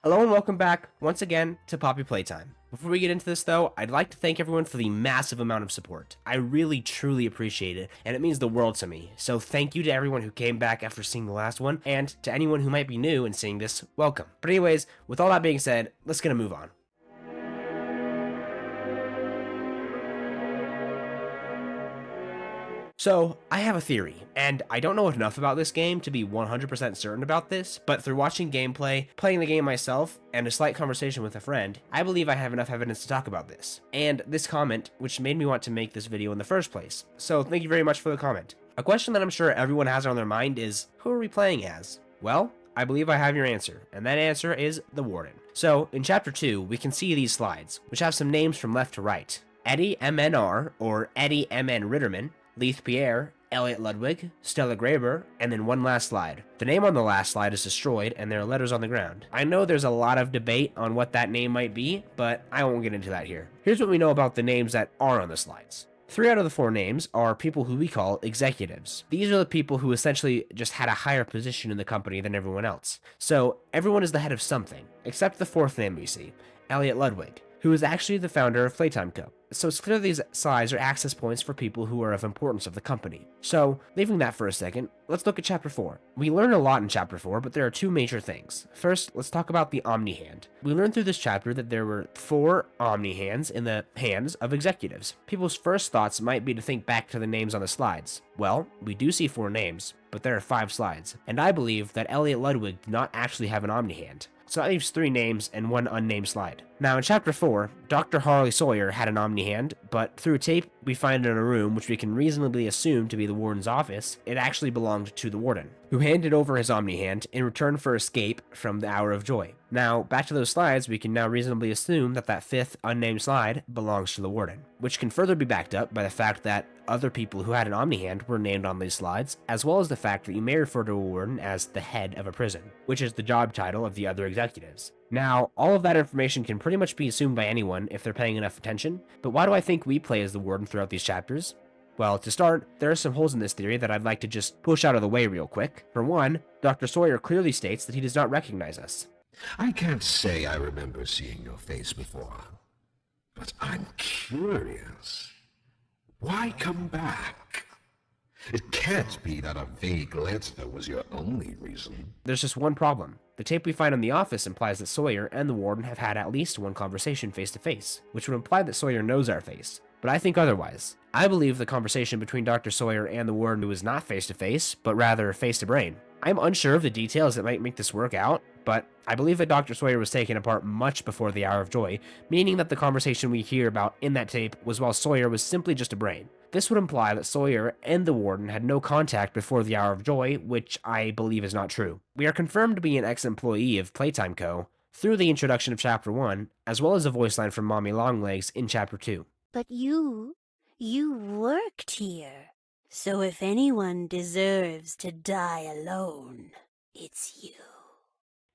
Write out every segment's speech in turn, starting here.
Hello and welcome back once again to Poppy Playtime. Before we get into this though, I'd like to thank everyone for the massive amount of support. I really truly appreciate it, and it means the world to me. So thank you to everyone who came back after seeing the last one, and to anyone who might be new and seeing this, welcome. But anyways, with all that being said, let's get a move on. So, I have a theory, and I don't know enough about this game to be 100% certain about this, but through watching gameplay, playing the game myself, and a slight conversation with a friend, I believe I have enough evidence to talk about this. And this comment, which made me want to make this video in the first place. So, thank you very much for the comment. A question that I'm sure everyone has on their mind is, who are we playing as? Well, I believe I have your answer, and that answer is the Warden. So, in Chapter 2, we can see these slides, which have some names from left to right. Eddie MNR, or Eddie MN Ritterman, Leith Pierre, Elliot Ludwig, Stella Graber, and then one last slide. The name on the last slide is destroyed, and there are letters on the ground. I know there's a lot of debate on what that name might be, but I won't get into that here. Here's what we know about the names that are on the slides. 3 out of the 4 names are people who we call executives. These are the people who essentially just had a higher position in the company than everyone else. So everyone is the head of something, except the 4th name we see, Elliot Ludwig, who is actually the founder of Playtime Co. So it's clear these slides are access points for people who are of importance of the company. So, leaving that for a second, let's look at Chapter 4. We learn a lot in Chapter 4, but there are 2 major things. First, let's talk about the Omni hand. We learned through this chapter that there were 4 Omni hands in the hands of executives. People's first thoughts might be to think back to the names on the slides. Well, we do see 4 names, but there are 5 slides. And I believe that Elliot Ludwig did not actually have an Omni hand. So that leaves 3 names and 1 unnamed slide. Now in Chapter 4, Dr. Harley Sawyer had an Omni hand, but through a tape we find in a room which we can reasonably assume to be the Warden's office, it actually belonged to the Warden, who handed over his Omni hand in return for escape from the Hour of Joy. Now, back to those slides, we can now reasonably assume that that 5th unnamed slide belongs to the Warden, which can further be backed up by the fact that other people who had an Omni hand were named on these slides, as well as the fact that you may refer to a Warden as the head of a prison, which is the job title of the other executives. Now, all of that information can pretty much be assumed by anyone if they're paying enough attention, but why do I think we play as the Warden throughout these chapters? Well, to start, there are some holes in this theory that I'd like to just push out of the way real quick. For one, Dr. Sawyer clearly states that he does not recognize us. I can't say I remember seeing your face before, but I'm curious. Why come back? It can't be that a vague letter was your only reason. There's just one problem. The tape we find in the office implies that Sawyer and the Warden have had at least one conversation face to face, which would imply that Sawyer knows our face. But I think otherwise. I believe the conversation between Dr. Sawyer and the Warden was not face to face, but rather face to brain. I'm unsure of the details that might make this work out, but I believe that Dr. Sawyer was taken apart much before the Hour of Joy, meaning that the conversation we hear about in that tape was while Sawyer was simply just a brain. This would imply that Sawyer and the Warden had no contact before the Hour of Joy, which I believe is not true. We are confirmed to be an ex-employee of Playtime Co. through the introduction of Chapter 1, as well as a voice line from Mommy Longlegs in Chapter 2. But you worked here. So if anyone deserves to die alone, it's you.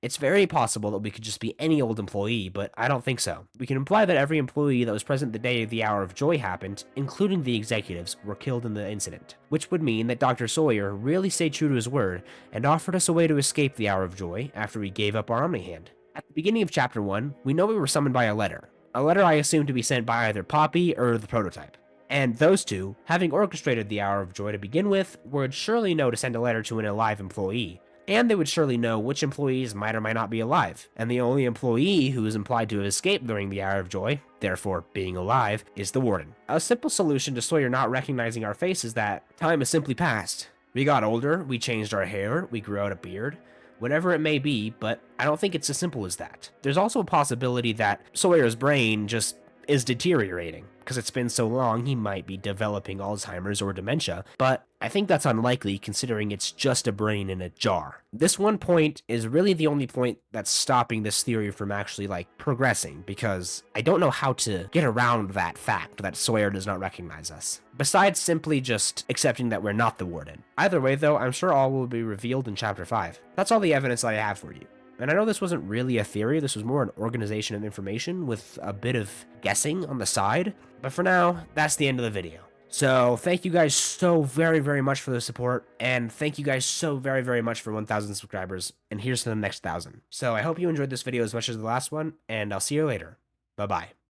It's very possible that we could just be any old employee, but I don't think so. We can imply that every employee that was present the day the Hour of Joy happened, including the executives, were killed in the incident, which would mean that Dr. Sawyer really stayed true to his word and offered us a way to escape the Hour of Joy after we gave up our Omni hand. At the beginning of Chapter 1, we know we were summoned by a letter I assume to be sent by either Poppy or the prototype. And those two, having orchestrated the Hour of Joy to begin with, would surely know to send a letter to an alive employee. And they would surely know which employees might or might not be alive. And the only employee who is implied to have escaped during the Hour of Joy, therefore being alive, is the Warden. A simple solution to Sawyer not recognizing our face is that time has simply passed. We got older, we changed our hair, we grew out a beard, whatever it may be, but I don't think it's as simple as that. There's also a possibility that Sawyer's brain just is deteriorating. Because it's been so long, he might be developing Alzheimer's or dementia, but I think that's unlikely considering it's just a brain in a jar. This one point is really the only point that's stopping this theory from actually, progressing, because I don't know how to get around that fact that Sawyer does not recognize us, besides simply just accepting that we're not the Warden. Either way, though, I'm sure all will be revealed in Chapter 5. That's all the evidence that I have for you. And I know this wasn't really a theory, this was more an organization of information with a bit of guessing on the side, but for now, that's the end of the video. So thank you guys so very, very much for the support, and thank you guys so very, very much for 1,000 subscribers, and here's to the next 1,000. So I hope you enjoyed this video as much as the last one, and I'll see you later. Bye-bye.